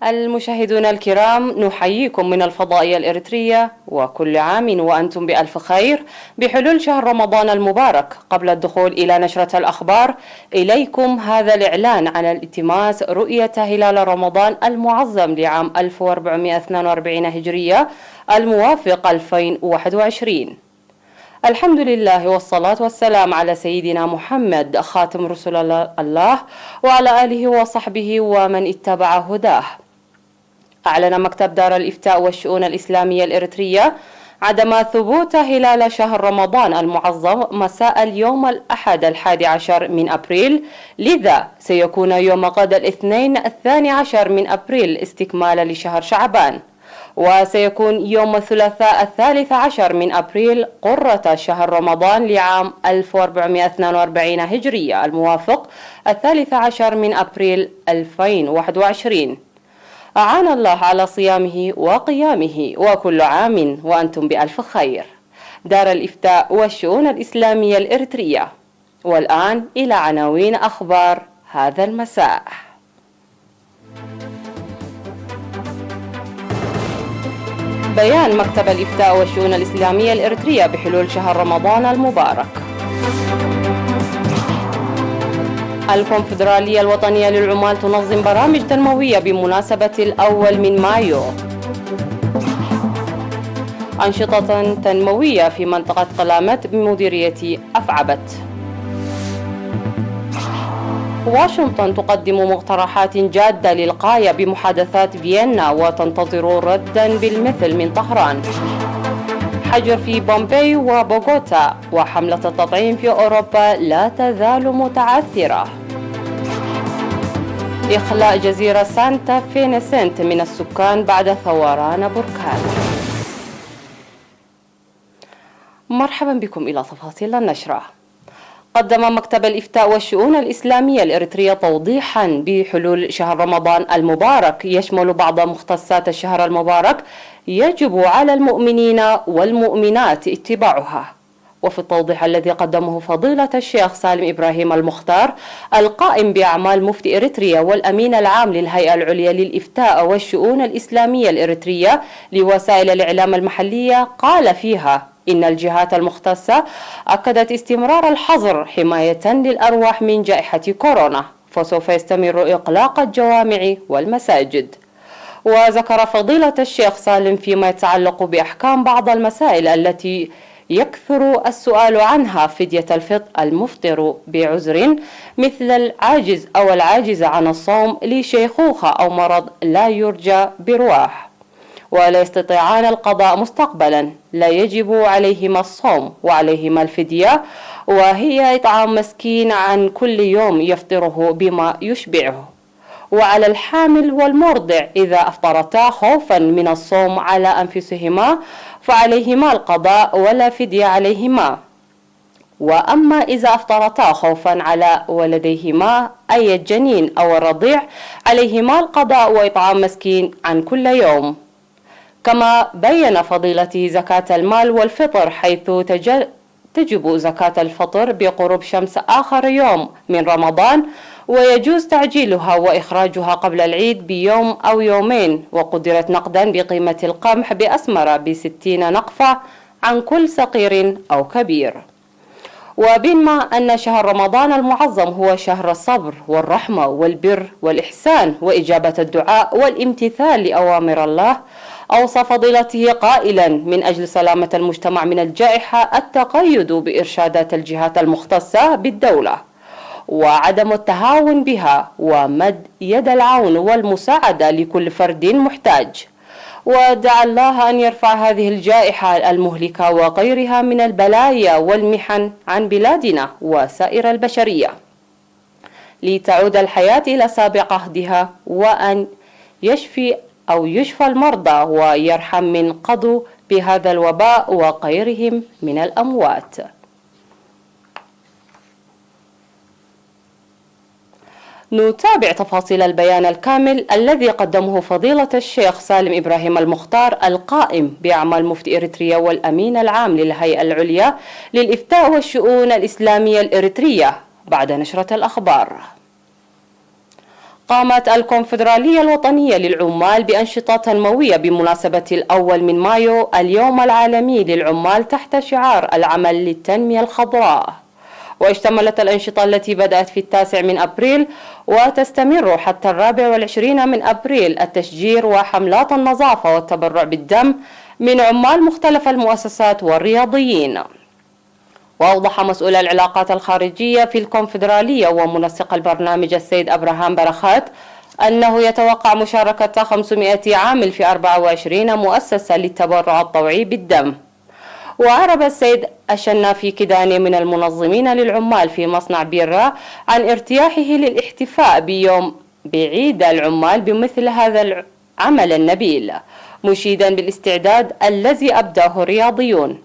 المشاهدون الكرام، نحييكم من الفضائية الإريترية وكل عام وأنتم بألف خير بحلول شهر رمضان المبارك. قبل الدخول إلى نشرة الأخبار إليكم هذا الإعلان عن الالتماس رؤية هلال رمضان المعظم لعام 1442 هجرية الموافق 2021. الحمد لله والصلاة والسلام على سيدنا محمد خاتم رسل الله وعلى آله وصحبه ومن اتبع هداه. أعلن مكتب دار الإفتاء والشؤون الإسلامية الإريترية عدم ثبوت هلال شهر رمضان المعظم مساء اليوم الأحد 11 من أبريل، لذا سيكون يوم غد الاثنين 12 من أبريل استكمالا لشهر شعبان، وسيكون يوم الثلاثاء 13 من أبريل قرة شهر رمضان لعام 1442 هجرية الموافق 13 من أبريل 2021. أعان الله على صيامه وقيامه، وكل عام وأنتم بألف خير. دار الإفتاء والشؤون الإسلامية الإريترية. والآن إلى عناوين أخبار هذا المساء. بيان مكتب الإفتاء والشؤون الإسلامية الإريترية بحلول شهر رمضان المبارك. الكونفدرالية الوطنية للعمال تنظم برامج تنموية بمناسبة الأول من مايو. أنشطة تنموية في منطقة قلامت بمديرية أفعبت. واشنطن تقدم مقترحات جادة للغاية بمحادثات فيينا وتنتظر ردا بالمثل من طهران. حجر في بومباي وبوغوتا، وحملة التطعيم في أوروبا لا تزال متعثرة. إخلاء جزيرة سانتا فينيسنت من السكان بعد ثوران بركان. مرحبا بكم إلى تفاصيل النشرة. قدم مكتب الإفتاء والشؤون الإسلامية الإريترية توضيحا بحلول شهر رمضان المبارك يشمل بعض مختصات الشهر المبارك يجب على المؤمنين والمؤمنات اتباعها. وفي التوضيح الذي قدمه فضيلة الشيخ سالم إبراهيم المختار القائم بأعمال مفتي إريتريا والأمين العام للهيئة العليا للإفتاء والشؤون الإسلامية الإريترية لوسائل الإعلام المحلية، قال فيها إن الجهات المختصة أكدت استمرار الحظر حماية للأرواح من جائحة كورونا، فسوف يستمر إغلاق الجوامع والمساجد. وذكر فضيلة الشيخ سالم فيما يتعلق بأحكام بعض المسائل التي يكثر السؤال عنها فدية الفطر المفطر بعذر مثل العاجز أو العاجز عن الصوم لشيخوخة أو مرض لا يرجى برواح، ولا يستطيعان القضاء مستقبلا، لا يجب عليهما الصوم وعليهما الفدية، وهي إطعام مسكين عن كل يوم يفطره بما يشبعه. وعلى الحامل والمرضع إذا أفطرتا خوفا من الصوم على أنفسهما فعليهما القضاء ولا فدية عليهما. وأما إذا أفطرتا خوفا على ولديهما أي الجنين أو الرضيع عليهما القضاء وإطعام مسكين عن كل يوم. كما بين فضيلته زكاة المال والفطر، حيث تجب زكاة الفطر بقرب شمس آخر يوم من رمضان، ويجوز تعجيلها وإخراجها قبل العيد بيوم أو يومين، وقدرت نقدا بقيمة القمح بأسمرة ب60 نقفة عن كل صغير أو كبير. وبما أن شهر رمضان المعظم هو شهر الصبر والرحمة والبر والإحسان وإجابة الدعاء والامتثال لأوامر الله، أوصى فضيلته قائلا من أجل سلامة المجتمع من الجائحة التقيد بإرشادات الجهات المختصة بالدولة وعدم التهاون بها، ومد يد العون والمساعدة لكل فرد محتاج. ودعا الله أن يرفع هذه الجائحة المهلكة وغيرها من البلايا والمحن عن بلادنا وسائر البشرية، لتعود الحياة إلى سابق عهدها، وأن يشفي المرضى ويرحم من قضوا بهذا الوباء وغيرهم من الأموات. نتابع تفاصيل البيان الكامل الذي قدمه فضيلة الشيخ سالم إبراهيم المختار القائم بأعمال مفتي إريتريا والأمين العام للهيئة العليا للإفتاء والشؤون الإسلامية الإريترية بعد نشرة الأخبار. قامت الكونفدرالية الوطنية للعمال بأنشطة تنموية بمناسبة الأول من مايو اليوم العالمي للعمال تحت شعار العمل للتنمية الخضراء. واشتملت الأنشطة التي بدأت في 9 من أبريل وتستمر حتى 24 من أبريل التشجير وحملات النظافة والتبرع بالدم من عمال مختلف المؤسسات والرياضيين. وأوضح مسؤول العلاقات الخارجية في الكونفدرالية ومنسق البرنامج السيد أبراهام برخات أنه يتوقع مشاركة 500 عامل في 24 مؤسسة للتبرع الطوعي بالدم. وأعرب السيد الشنافي كداني من المنظمين للعمال في مصنع بيرا عن ارتياحه للاحتفاء بيوم بعيد العمال بمثل هذا العمل النبيل، مشيدا بالاستعداد الذي أبداه الرياضيون.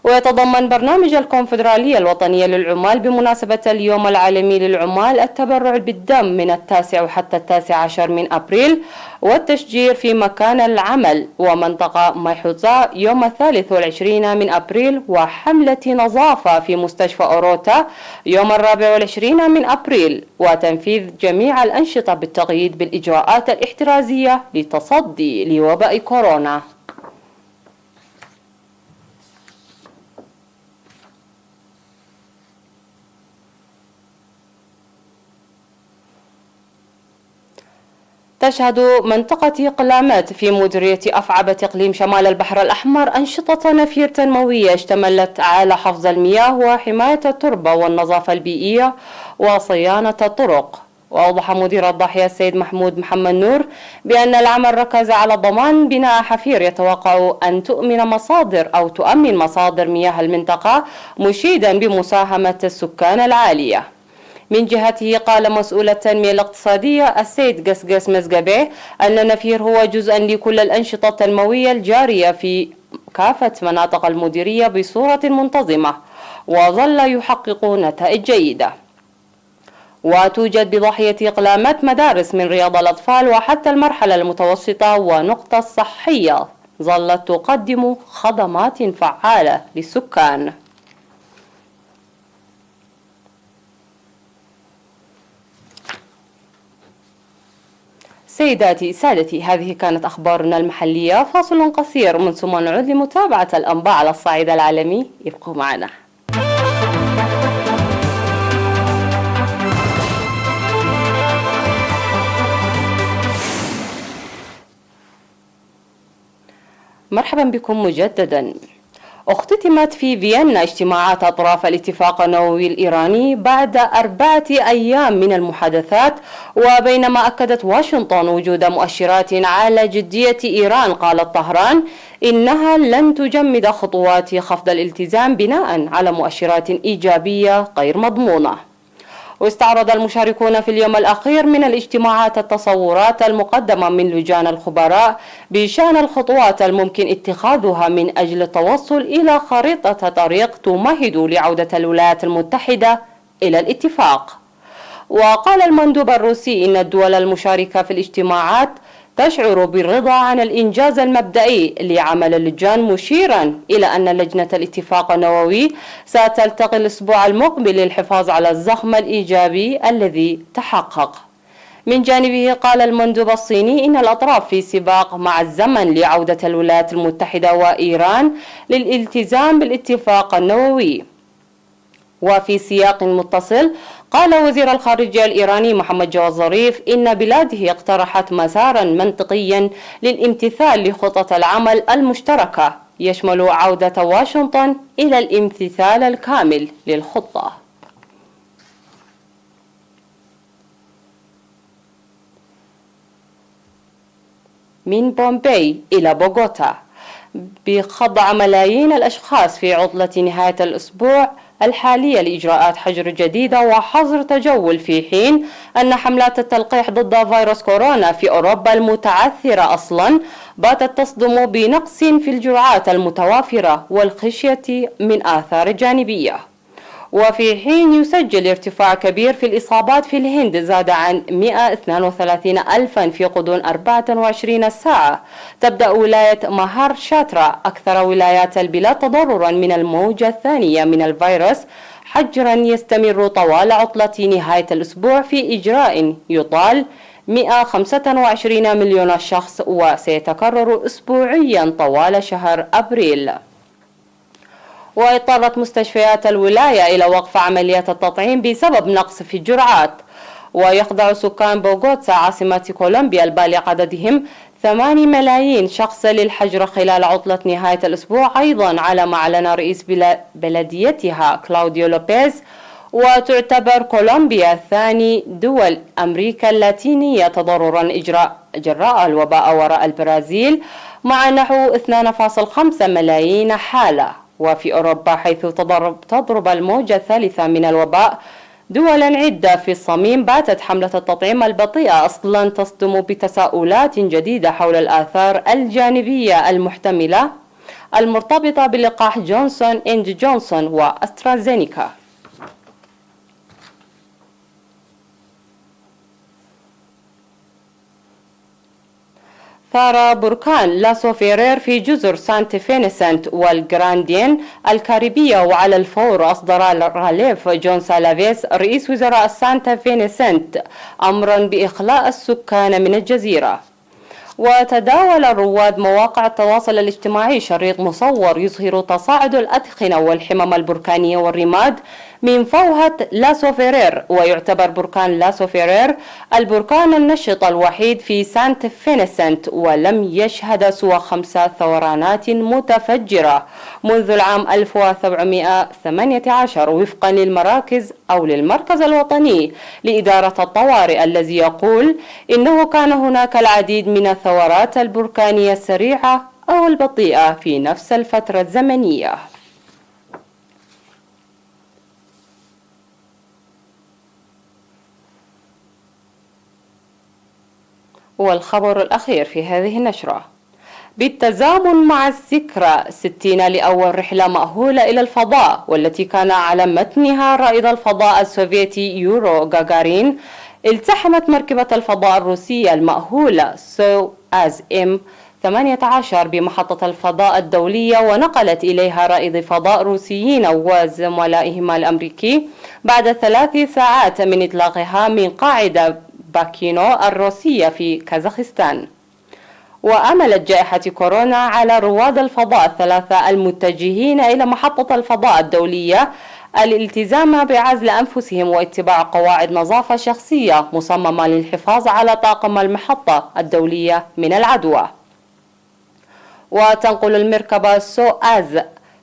ويتضمن برنامج الكونفدرالية الوطنية للعمال بمناسبة اليوم العالمي للعمال التبرع بالدم من 9 حتى 19 من أبريل، والتشجير في مكان العمل ومنطقة ميحوزا يوم 23 من أبريل، وحملة نظافة في مستشفى أوروتا يوم 24 من أبريل، وتنفيذ جميع الأنشطة بالتقييد بالإجراءات الاحترازية للتصدي لوباء كورونا. تشهد منطقة قلامات في مديرية أفعبة إقليم شمال البحر الأحمر أنشطة نفير تنموية اشتملت على حفظ المياه وحماية التربة والنظافة البيئية وصيانة الطرق. وأوضح مدير الضاحية السيد محمود محمد نور بأن العمل ركز على ضمان بناء حفير يتوقع أن تؤمن مصادر مياه المنطقة، مشيدا بمساهمة السكان العالية. من جهته قال مسؤول التنمية الاقتصادية السيد قسقس مزقبي أن النفير هو جزءا لكل الأنشطة التنموية الجارية في كافة مناطق المديرية بصورة منتظمة، وظل يحقق نتائج جيدة. وتوجد بضاحية قلامات مدارس من رياض الأطفال وحتى المرحلة المتوسطة ونقطة صحية ظلت تقدم خدمات فعالة للسكان. سيداتي سادتي، هذه كانت أخبارنا المحلية. فاصل قصير من ثم نعود لمتابعة الأنباء على الصعيد العالمي. ابقوا معنا. مرحبا بكم مجددا. اختتمت في فيينا اجتماعات أطراف الاتفاق النووي الإيراني بعد 4 أيام من المحادثات، وبينما أكدت واشنطن وجود مؤشرات على جدية إيران، قالت طهران إنها لن تجمد خطوات خفض الالتزام بناء على مؤشرات إيجابية غير مضمونة. واستعرض المشاركون في اليوم الأخير من الاجتماعات التصورات المقدمة من لجان الخبراء بشأن الخطوات الممكن اتخاذها من أجل التوصل إلى خريطة طريق تمهد لعودة الولايات المتحدة إلى الاتفاق. وقال المندوب الروسي إن الدول المشاركة في الاجتماعات تشعر بالرضا عن الإنجاز المبدئي لعمل اللجان، مشيرا إلى أن لجنة الاتفاق النووي ستلتقي الأسبوع المقبل للحفاظ على الزخم الإيجابي الذي تحقق. من جانبه قال المندوب الصيني إن الأطراف في سباق مع الزمن لعودة الولايات المتحدة وإيران للالتزام بالاتفاق النووي. وفي سياق متصل قال وزير الخارجية الإيراني محمد جواد ظريف إن بلاده اقترحت مسارا منطقيا للامتثال لخطط العمل المشتركة يشمل عودة واشنطن إلى الامتثال الكامل للخطة. من بومباي إلى بوغوتا، بخضع ملايين الأشخاص في عطلة نهاية الأسبوع الحالية لإجراءات حجر جديدة وحظر تجول، في حين أن حملات التلقيح ضد فيروس كورونا في أوروبا المتعثرة أصلا باتت تصدم بنقص في الجرعات المتوافرة والخشية من آثار جانبية. وفي حين يسجل ارتفاع كبير في الإصابات في الهند زاد عن 132 ألفا في غضون 24 ساعة، تبدأ ولاية مهاراشترا أكثر ولايات البلاد تضررا من الموجة الثانية من الفيروس، حجرا يستمر طوال عطلة نهاية الأسبوع في إجراء يطال 125 مليون شخص وسيتكرر أسبوعيا طوال شهر أبريل. واضطرت مستشفيات الولاية إلى وقف عمليات التطعيم بسبب نقص في الجرعات. ويخضع سكان بوغوتا عاصمة كولومبيا البالغ عددهم 8 ملايين شخص للحجر خلال عطلة نهاية الأسبوع، أيضا على ما أعلن رئيس بلديتها كلاوديو لوبيز. وتعتبر كولومبيا ثاني دول أمريكا اللاتينية تضررا جراء الوباء وراء البرازيل مع نحو 2.5 ملايين حالة. وفي أوروبا حيث تضرب الموجة الثالثة من الوباء دولا عدة في الصميم، باتت حملة التطعيم البطيئة أصلا تصدم بتساؤلات جديدة حول الآثار الجانبية المحتملة المرتبطة بلقاح جونسون إند جونسون وأسترازينيكا. ثار بركان لاسو فيرير في جزر سانت فينيسنت والجراندين الكاريبية، وعلى الفور أصدر راليف جون سالافيس رئيس وزراء سانت فينيسنت أمرا بإخلاء السكان من الجزيرة. وتداول رواد مواقع التواصل الاجتماعي شريط مصور يظهر تصاعد الأدخنة والحمم البركانية والرماد من فوهة لاسو فيرير. ويعتبر بركان لاسو فيرير البركان النشط الوحيد في سانت فينيسنت، ولم يشهد سوى 5 ثورانات متفجرة منذ العام 1718 وفقا للمركز الوطني لإدارة الطوارئ، الذي يقول إنه كان هناك العديد من الثورات البركانية السريعة أو البطيئة في نفس الفترة الزمنية. والخبر الأخير في هذه النشرة: بالتزامن مع الذكرى 60 لأول رحلة مأهولة إلى الفضاء، والتي كان على متنها رائد الفضاء السوفيتي يورو غاغارين، التحمت مركبة الفضاء الروسية المأهولة سوآز إم 18 بمحطة الفضاء الدولية، ونقلت إليها رائد فضاء روسيين وزملائهم الأمريكي بعد 3 ساعات من إطلاقها من قاعدة باكينو الروسية في كازاخستان. وأملت جائحة كورونا على رواد الفضاء الثلاثة المتجهين إلى محطة الفضاء الدولية الالتزام بعزل أنفسهم واتباع قواعد نظافة شخصية مصممة للحفاظ على طاقم المحطة الدولية من العدوى. وتنقل المركبة سوآز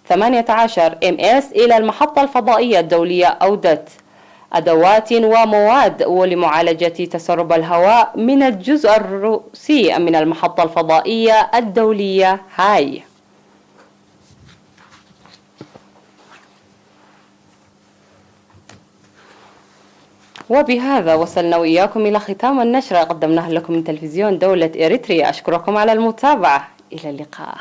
18 MS إلى المحطة الفضائية الدولية أودت أدوات ومواد ولمعالجة تسرب الهواء من الجزء الروسي من المحطة الفضائية الدولية هاي. وبهذا وصلنا وإياكم إلى ختام النشرة قدمناها لكم من تلفزيون دولة إريتريا. أشكركم على المتابعة، إلى اللقاء.